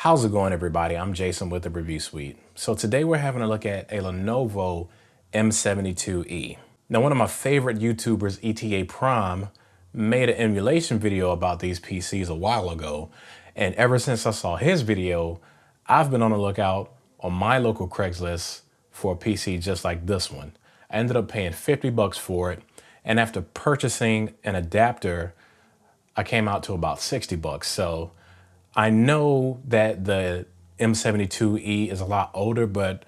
How's it going, everybody? I'm Jason with the Review Suite. So today we're having a look at a Lenovo M72e. Now, one of my favorite YouTubers, ETA Prime, made an emulation video about these PCs a while ago. And ever since I saw his video, I've been on the lookout on my local Craigslist for a PC just like this one. I ended up paying 50 bucks for it. And after purchasing an adapter, I came out to about 60 bucks. So I know that the M72e is a lot older, but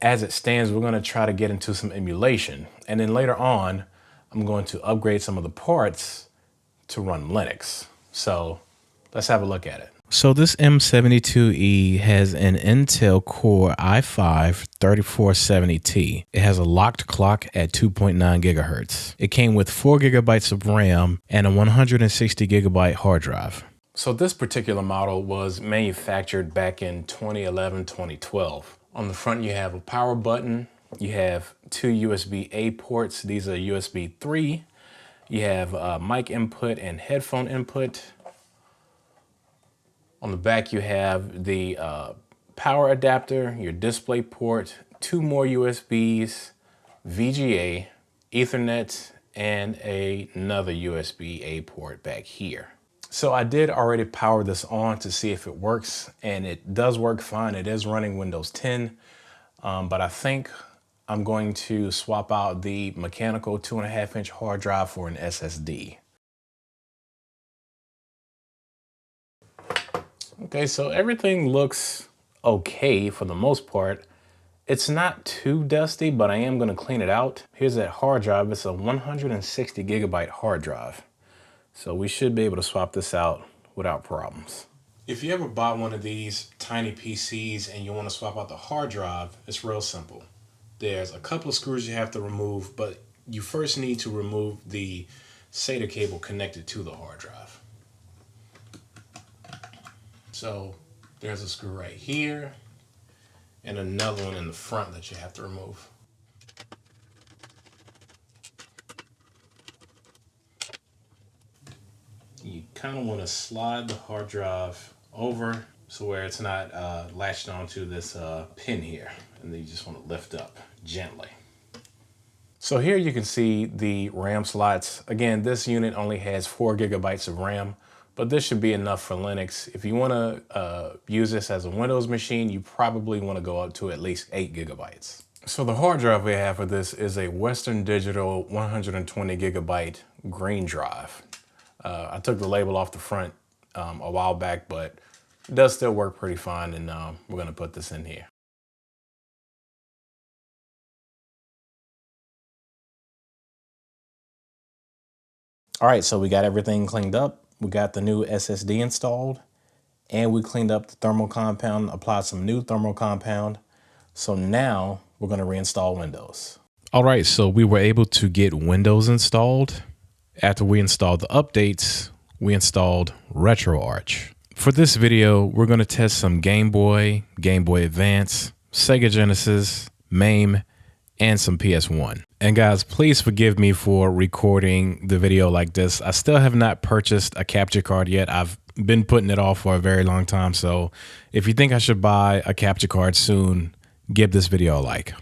as it stands, we're gonna try to get into some emulation. And then later on, I'm going to upgrade some of the parts to run Linux. So let's have a look at it. So this M72e has an Intel Core i5-3470T. It has a locked clock at 2.9 gigahertz. It came with 4 gigabytes of RAM and a 160 gigabyte hard drive. So this particular model was manufactured back in 2011, 2012. On the front, you have a power button. You have two USB-A ports. These are USB 3. You have mic input and headphone input. On the back, you have the power adapter, your display port, two more USBs, VGA, Ethernet, and another USB-A port back here. So I did already power this on to see if it works, and it does work fine. It is running Windows 10, but I think I'm going to swap out the mechanical 2.5-inch hard drive for an SSD. Okay, so everything looks okay for the most part. It's not too dusty, but I am gonna clean it out. Here's that hard drive. It's a 160 gigabyte hard drive. So we should be able to swap this out without problems. If you ever bought one of these tiny PCs and you want to swap out the hard drive, it's real simple. There's a couple of screws you have to remove, but you first need to remove the SATA cable connected to the hard drive. So there's a screw right here and another one in the front that you have to remove. You kind of want to slide the hard drive over so where it's not latched onto this pin here, and then you just want to lift up gently. So here you can see the RAM slots. Again, this unit only has 4 gigabytes of RAM, but this should be enough for Linux. If you want to use this as a Windows machine, you probably want to go up to at least 8 gigabytes. So the hard drive we have for this is a Western Digital 120 gigabyte green drive. I took the label off the front a while back, but it does still work pretty fine, and we're gonna put this in here. All right, so we got everything cleaned up. We got the new SSD installed, and we cleaned up the thermal compound, applied some new thermal compound. So now we're gonna reinstall Windows. All right, so we were able to get Windows installed. After we installed the updates, we installed RetroArch. For this video, we're going to test some Game Boy, Game Boy Advance, Sega Genesis, MAME, and some PS1. And guys, please forgive me for recording the video like this. I still have not purchased a capture card yet. I've been putting it off for a very long time. So if you think I should buy a capture card soon, give this video a like.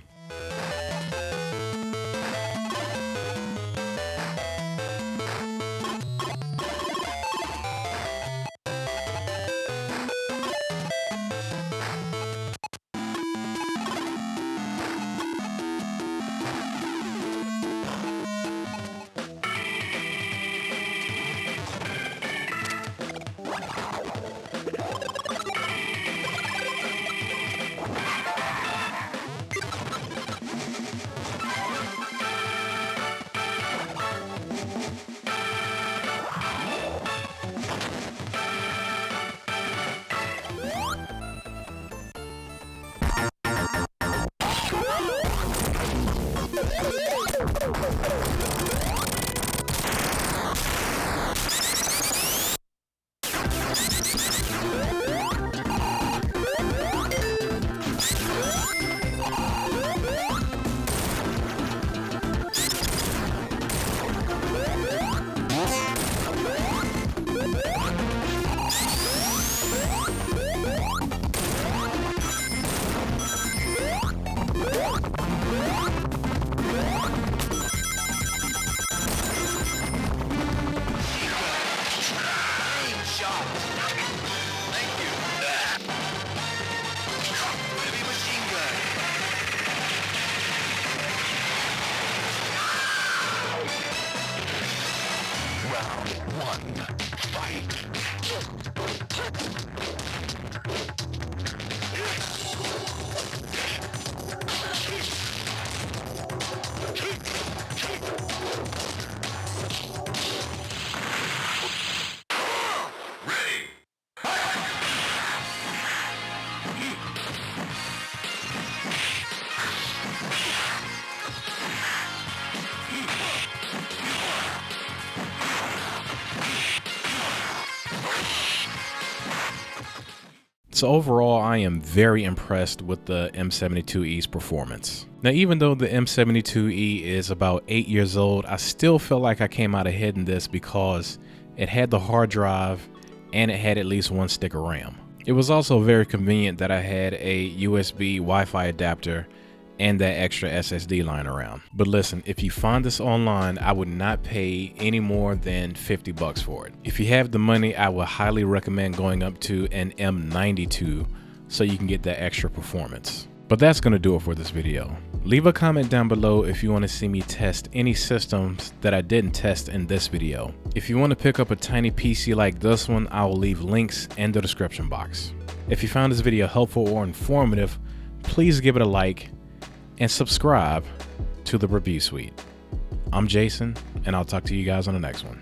So overall, I am very impressed with the M72e's performance. Now, even though the M72e is about 8 years old, I still feel like I came out ahead in this because it had the hard drive and it had at least 1 stick of RAM. It was also very convenient that I had a USB Wi-Fi adapter and that extra SSD lying around. But listen, if you find this online, I would not pay any more than 50 bucks for it. If you have the money, I would highly recommend going up to an M92 so you can get that extra performance. But that's gonna do it for this video. Leave a comment down below if you want to see me test any systems that I didn't test in this video. If you want to pick up a tiny PC like this one, I will leave links in the description box. If you found this video helpful or informative, please give it a like and subscribe to the Review Suite. I'm Jason, and I'll talk to you guys on the next one.